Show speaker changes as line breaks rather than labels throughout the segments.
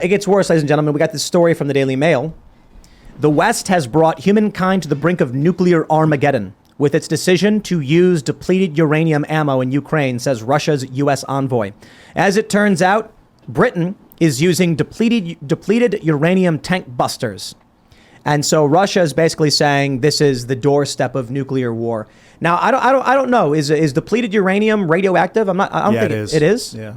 It gets worse, ladies and gentlemen. We got this story from the Daily Mail. The West has brought humankind to the brink of nuclear Armageddon with its decision to use depleted uranium ammo in Ukraine, says Russia's U.S. envoy. As it turns out, Britain is using depleted uranium tank busters. And so Russia is basically saying this is the doorstep of nuclear war. Now, I don't know. Is depleted uranium radioactive? I don't think
it is.
It is?
Yeah.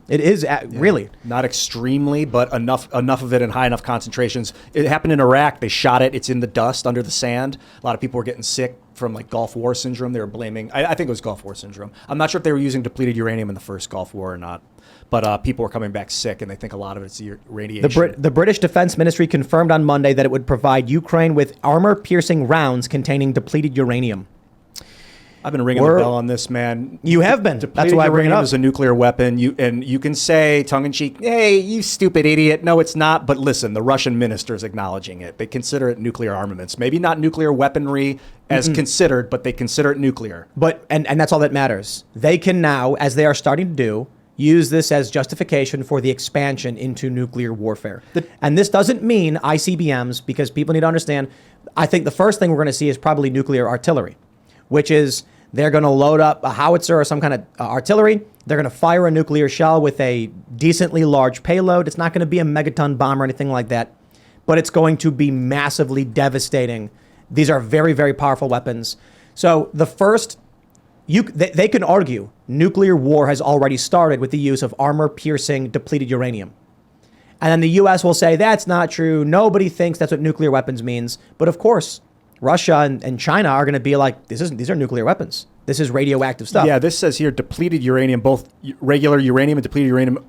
It is really
not extremely, but enough of it in high enough concentrations. It happened in Iraq. They shot it. It's in the dust under the sand. A lot of people were getting sick from like Gulf War syndrome. They were blaming. I think it was Gulf War syndrome. I'm not sure if they were using depleted uranium in the first Gulf War or not. But people were coming back sick, and they think a lot of it's radiation.
The British Defense Ministry confirmed on Monday that it would provide Ukraine with armor-piercing rounds containing depleted uranium.
I've been ringing the bell on this, man.
You have been. That's why I bring it up.
Is a nuclear weapon. You can say tongue-in-cheek, "Hey, you stupid idiot." No, it's not. But listen, the Russian minister is acknowledging it. They consider it nuclear armaments. Maybe not nuclear weaponry as considered, but they consider it nuclear.
But and that's all that matters. They can now, as they are starting to do, use this as justification for the expansion into nuclear warfare. And this doesn't mean ICBMs, because people need to understand. I think the first thing we're going to see is probably nuclear artillery, which is they're going to load up a howitzer or some kind of artillery. They're going to fire a nuclear shell with a decently large payload. It's not going to be a megaton bomb or anything like that, but it's going to be massively devastating. These are very, very powerful weapons. So the first, they can argue nuclear war has already started with the use of armor-piercing depleted uranium. And then the U.S. will say, that's not true. Nobody thinks that's what nuclear weapons means. But of course, Russia and China are going to be like, these are nuclear weapons. This is radioactive stuff.
Yeah, this says here depleted uranium, both regular uranium and depleted uranium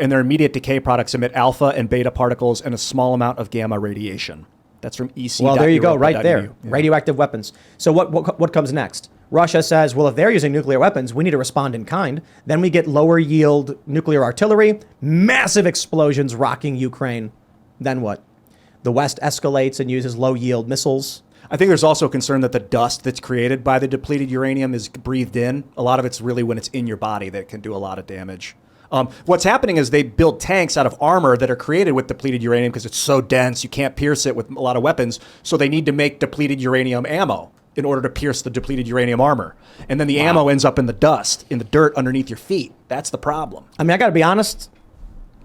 in their immediate decay products emit alpha and beta particles and a small amount of gamma radiation. That's from EC.
Well, there you go, right there.
Yeah.
Radioactive weapons. So what comes next? Russia says, well, if they're using nuclear weapons, we need to respond in kind. Then we get lower yield nuclear artillery, massive explosions rocking Ukraine. Then what? The West escalates and uses low yield missiles.
I think there's also concern that the dust that's created by the depleted uranium is breathed in. A lot of it's really when it's in your body that can do a lot of damage. What's happening is they build tanks out of armor that are created with depleted uranium because it's so dense, you can't pierce it with a lot of weapons. So they need to make depleted uranium ammo in order to pierce the depleted uranium armor. And then the ammo ends up in the dust, in the dirt underneath your feet. That's the problem.
I mean, I got to be honest.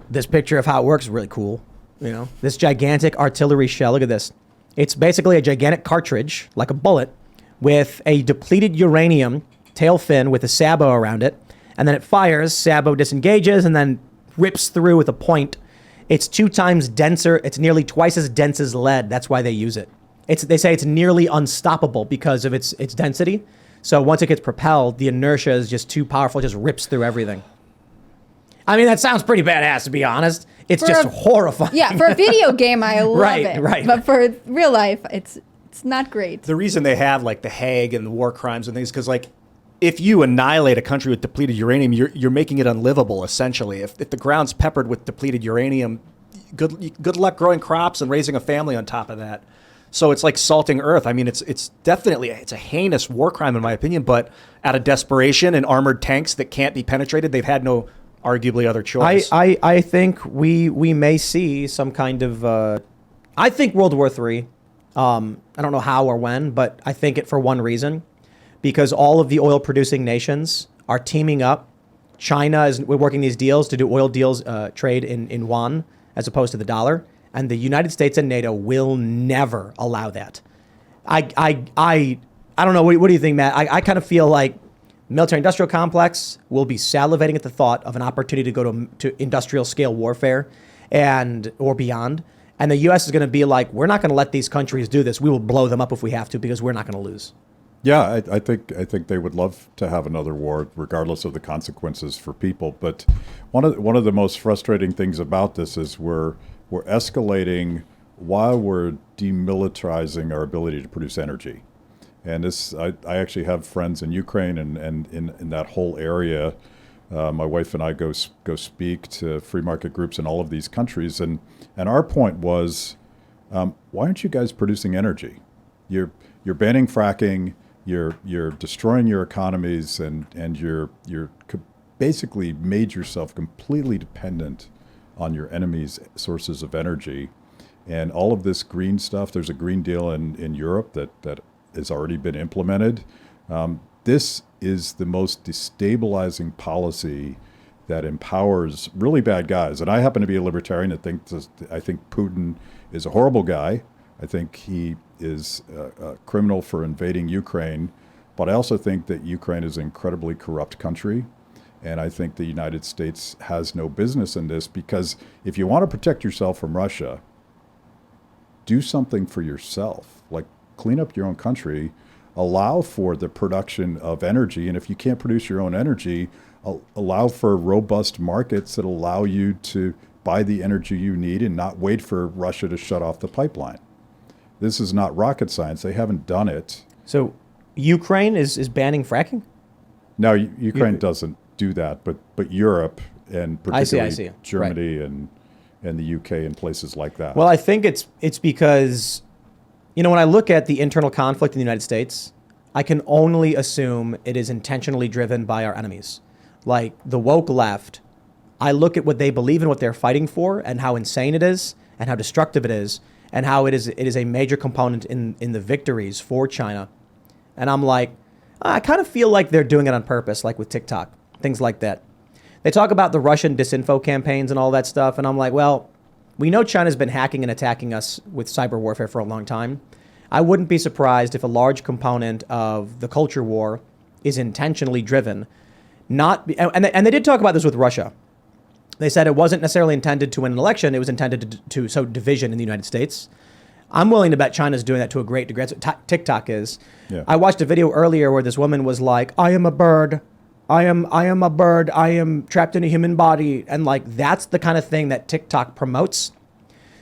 This picture of how it works is really cool. You know, this gigantic artillery shell. Look at this. It's basically a gigantic cartridge, like a bullet, with a depleted uranium tail fin with a sabot around it. And then it fires, sabot disengages, and then rips through with a point. It's 2 times denser. It's nearly twice as dense as lead. That's why they use it. They say it's nearly unstoppable because of its density. So once it gets propelled, the inertia is just too powerful. It just rips through everything. I mean, that sounds pretty badass, to be honest. It's just horrifying.
Yeah, for a video game, I love it.
Right.
But for real life, it's not great.
The reason they have like the Hague and the war crimes and things, because like if you annihilate a country with depleted uranium, you're making it unlivable, essentially. If the ground's peppered with depleted uranium, good luck growing crops and raising a family on top of that. So it's like salting earth. I mean, it's definitely a heinous war crime in my opinion, but out of desperation and armored tanks that can't be penetrated, they've had no arguably other choice.
I think we may see some kind of I think World War III. I don't know how or when, but I think it for one reason, because all of the oil producing nations are teaming up. We're working these deals to do oil deals, trade in yuan as opposed to the dollar. And the United States and NATO will never allow that. I don't know. What do you think, Matt? I kind of feel like military-industrial complex will be salivating at the thought of an opportunity to go to industrial-scale warfare or beyond. And the U.S. is going to be like, we're not going to let these countries do this. We will blow them up if we have to because we're not going to lose.
Yeah, I think they would love to have another war, regardless of the consequences for people. But one of the most frustrating things about this is we're escalating while we're demilitarizing our ability to produce energy. And this, I actually have friends in Ukraine and in that whole area. My wife and I go speak to free market groups in all of these countries, and our point was, why aren't you guys producing energy? You're banning fracking, you're destroying your economies, and you're basically made yourself completely dependent on your enemy's sources of energy. And all of this green stuff, there's a Green Deal in Europe that has already been implemented. This is the most destabilizing policy that empowers really bad guys. And I happen to be a libertarian that I think Putin is a horrible guy. I think he is a criminal for invading Ukraine. But I also think that Ukraine is an incredibly corrupt country. And I think the United States has no business in this, because if you want to protect yourself from Russia, do something for yourself. Like, clean up your own country, allow for the production of energy. And if you can't produce your own energy, allow for robust markets that allow you to buy the energy you need and not wait for Russia to shut off the pipeline. This is not rocket science. They haven't done it.
So Ukraine is banning fracking?
No, Ukraine doesn't do that, but Europe, and particularly
I see.
Germany and the UK and places like that.
Well, I think it's because, when I look at the internal conflict in the United States, I can only assume it is intentionally driven by our enemies. Like the woke left, I look at what they believe in, what they're fighting for, and how insane it is, and how destructive it is, and how it is a major component in the victories for China. And I'm like, I kind of feel like they're doing it on purpose, like with TikTok, things like that. They talk about the Russian disinfo campaigns and all that stuff, and I'm like, well, we know China's been hacking and attacking us with cyber warfare for a long time. I wouldn't be surprised if a large component of the culture war is intentionally driven. And they did talk about this with Russia. They said it wasn't necessarily intended to win an election. It was intended to sow division in the United States. I'm willing to bet China's doing that to a great degree. That's what TikTok is.
Yeah.
I watched a video earlier where this woman was like, I am a bird. I am a bird. I am trapped in a human body. And like, that's the kind of thing that TikTok promotes.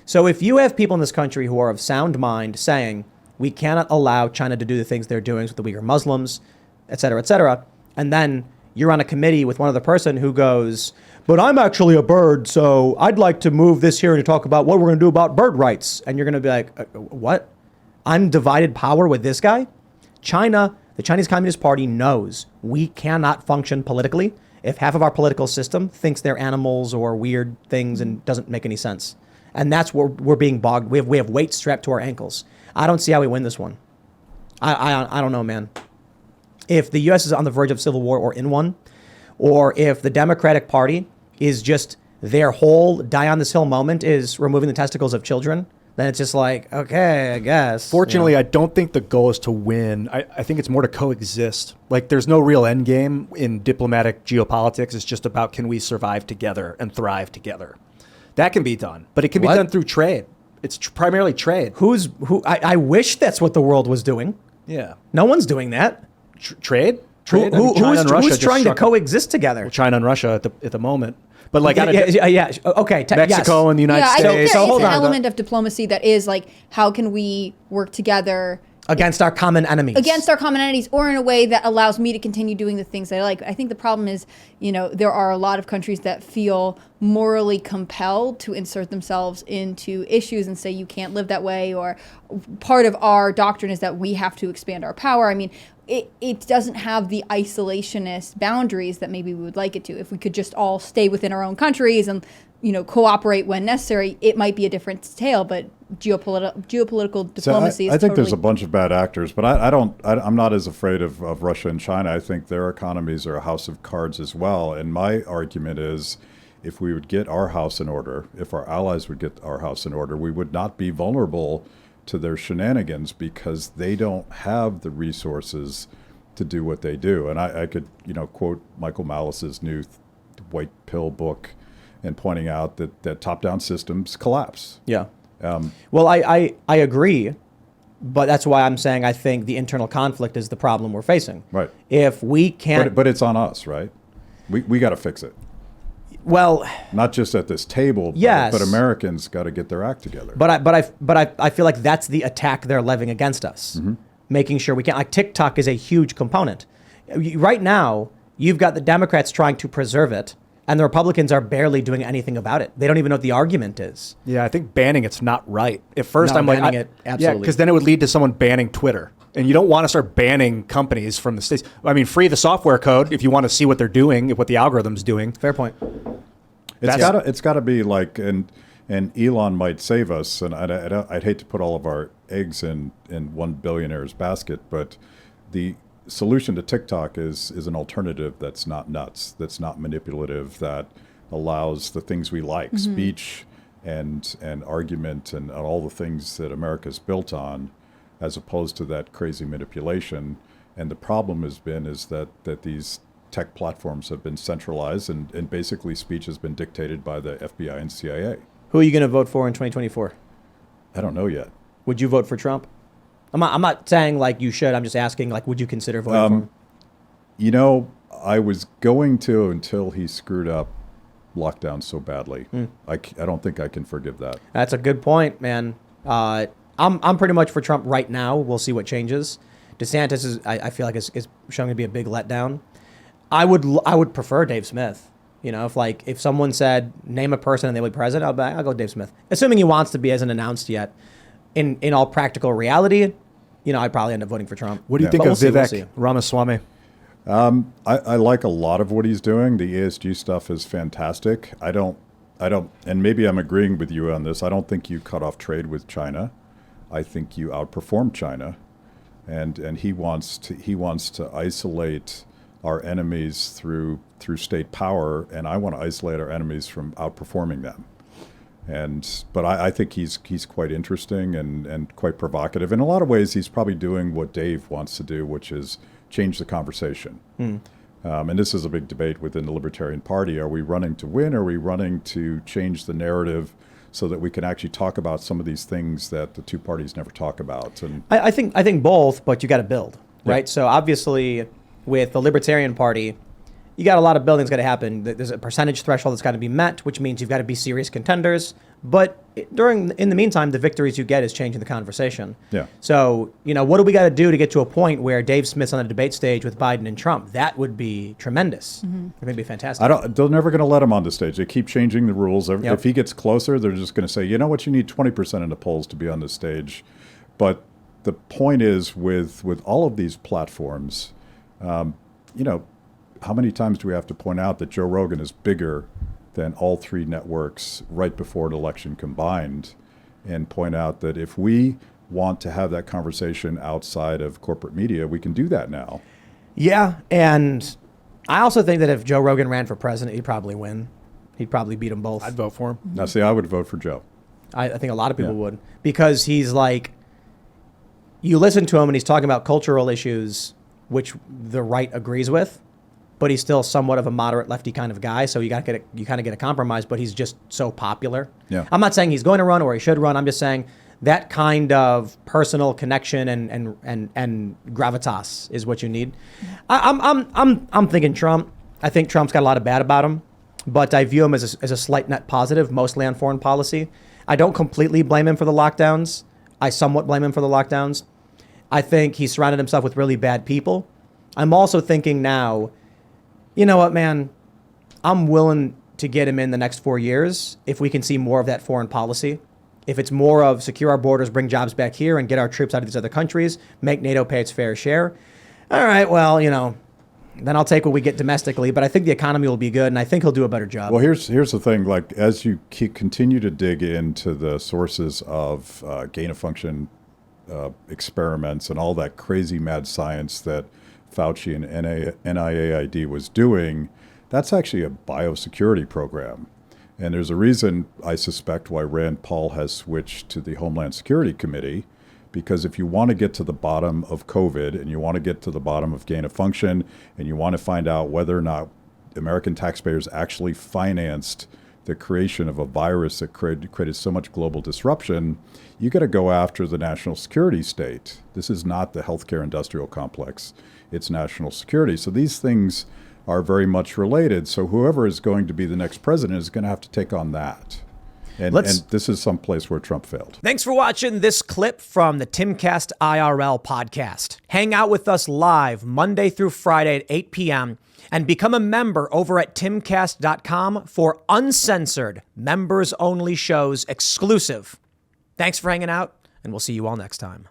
So if you have people in this country who are of sound mind saying, we cannot allow China to do the things they're doing with the Uyghur Muslims, et cetera, and then you're on a committee with one other person who goes, but I'm actually a bird, so I'd like to move this here and talk about what we're going to do about bird rights. And you're going to be like, what? Undivided power with this guy? China, the Chinese Communist Party knows we cannot function politically if half of our political system thinks they're animals or weird things and doesn't make any sense. And that's where we're being bogged. We have weights strapped to our ankles. I don't see how we win this one. I don't know, man. If the U.S. is on the verge of civil war or in one, or if the Democratic Party is just their whole die on this hill moment is removing the testicles of children, then it's just like, okay, I guess.
Fortunately, I don't think the goal is to win. I think it's more to coexist. Like, there's no real end game in diplomatic geopolitics. It's just about, can we survive together and thrive together? That can be done, but it can be done through trade. It's primarily trade.
I wish that's what the world was doing.
Yeah.
No one's doing that.
Trade? Trade?
Who's trying to coexist together?
Well, China and Russia at the moment. But like
okay.
Mexico and the United
I
States.
think
So
there
hold
is an
on.
element of diplomacy that is like, how can we work together
Against our common enemies.
against our common enemies, or in a way that allows me to continue doing the things I like. I think the problem is, there are a lot of countries that feel morally compelled to insert themselves into issues and say you can't live that way, or part of our doctrine is that we have to expand our power. I mean, it doesn't have the isolationist boundaries that maybe we would like it to. If we could just all stay within our own countries and cooperate when necessary, it might be a different tale. But geopolitical diplomacy is
I think
totally...
there's a bunch of bad actors, but I'm not as afraid of Russia and China. I think their economies are a house of cards as well. And my argument is, if we would get our house in order, if our allies would get our house in order, we would not be vulnerable to their shenanigans, because they don't have the resources to do what they do. And I could, quote Michael Malice's new White Pill book, and pointing out that top-down systems collapse.
Yeah. Well, I agree, but that's why I'm saying I think the internal conflict is the problem we're facing.
Right.
If we can't...
But it's on us, right? We got to fix it.
Well...
Not just at this table,
yes,
but Americans got to get their act together.
But I feel like that's the attack they're levying against us. Mm-hmm. Making sure we can't... Like, TikTok is a huge component. Right now, you've got the Democrats trying to preserve it, and the Republicans are barely doing anything about it. They don't even know what the argument is.
Yeah, I think banning it's not right. At first,
No,
I'm like,
banning it, absolutely.
Yeah, because then it would lead to someone banning Twitter. And you don't want to start banning companies from the states. I mean, free the software code if you want to see what they're doing, what the algorithm's doing.
Fair point.
It's got to be like, and Elon might save us, and I'd hate to put all of our eggs in one billionaire's basket, but the solution to TikTok is an alternative that's not nuts, that's not manipulative, that allows the things we like, speech and argument and all the things that America's built on, as opposed to that crazy manipulation. And the problem is that these tech platforms have been centralized, and basically speech has been dictated by the FBI and CIA.
Who are you going to vote for in 2024?
I don't know yet.
Would you vote for Trump? I'm not saying like you should. I'm just asking, like, would you consider voting for him?
You know, I was going to until he screwed up lockdown so badly. I don't think I can forgive that.
That's a good point, man. I'm pretty much for Trump right now. We'll see what changes. DeSantis is, I feel like, is showing to be a big letdown. I would prefer Dave Smith. You know, if someone said name a person and they would be president, I'll go Dave Smith. Assuming he wants to be, hasn't announced yet. In all practical reality, you know, I'd probably end up voting for Trump.
What do you think
But
of
we'll
Vivek
see.
Ramaswamy?
I like a lot of what he's doing. The ESG stuff is fantastic. I don't, and maybe I'm agreeing with you on this. I don't think you cut off trade with China. I think you outperform China, and he wants to isolate our enemies through state power, and I want to isolate our enemies from outperforming them. But I think he's quite interesting and quite provocative. In a lot of ways, he's probably doing what Dave wants to do, which is change the conversation. And this is a big debate within the Libertarian Party. Are we running to win? Or are we running to change the narrative so that we can actually talk about some of these things that the two parties never talk about? And
I think both, but you got to build, right? So obviously, with the Libertarian Party, you got a lot of building's got to happen. There's a percentage threshold that's got to be met, which means you've got to be serious contenders. But in the meantime, the victories you get is changing the conversation.
Yeah.
So, you know, what do we got to do to get to a point where Dave Smith's on a debate stage with Biden and Trump? That would be tremendous. It would be fantastic.
they're never going to let him on the stage. They keep changing the rules. If he gets closer, they're just going to say, you know what, you need 20% in the polls to be on the stage. But the point is, with all of these platforms, you know, how many times do we have to point out that Joe Rogan is bigger than all three networks right before an election combined, and point out that if we want to have that conversation outside of corporate media, we can do that now.
Yeah, and I also think that if Joe Rogan ran for president, he'd probably win. He'd probably beat them both.
I'd vote for him.
Now, see, I would vote for Joe.
I think a lot of people would, because he's like, you listen to him and he's talking about cultural issues, which the right agrees with, but he's still somewhat of a moderate lefty kind of guy. So you kind of get a compromise, but he's just so popular.
Yeah.
I'm not saying he's going to run or he should run. I'm just saying that kind of personal connection and gravitas is what you need. I'm thinking Trump. I think Trump's got a lot of bad about him, but I view him as a slight net positive, mostly on foreign policy. I don't completely blame him for the lockdowns. I somewhat blame him for the lockdowns. I think he surrounded himself with really bad people. I'm also thinking now, you know what, man? I'm willing to get him in the next 4 years if we can see more of that foreign policy. If it's more of secure our borders, bring jobs back here, and get our troops out of these other countries, make NATO pay its fair share. All right, well, you know, then I'll take what we get domestically. But I think the economy will be good, and I think he'll do a better job.
Well, here's the thing. Like, as you continue to dig into the sources of gain-of-function experiments and all that crazy mad science that Fauci and NIAID was doing, that's actually a biosecurity program. And there's a reason, I suspect, why Rand Paul has switched to the Homeland Security Committee, because if you want to get to the bottom of COVID and you want to get to the bottom of gain of function and you want to find out whether or not American taxpayers actually financed the creation of a virus that created so much global disruption, you got to go after the national security state. This is not the healthcare industrial complex. It's national security. So these things are very much related. So whoever is going to be the next president is going to have to take on that. And this is some place where Trump failed.
Thanks for watching this clip from the Timcast IRL podcast. Hang out with us live Monday through Friday at 8 p.m. and become a member over at timcast.com for uncensored, members-only shows exclusive. Thanks for hanging out, and we'll see you all next time.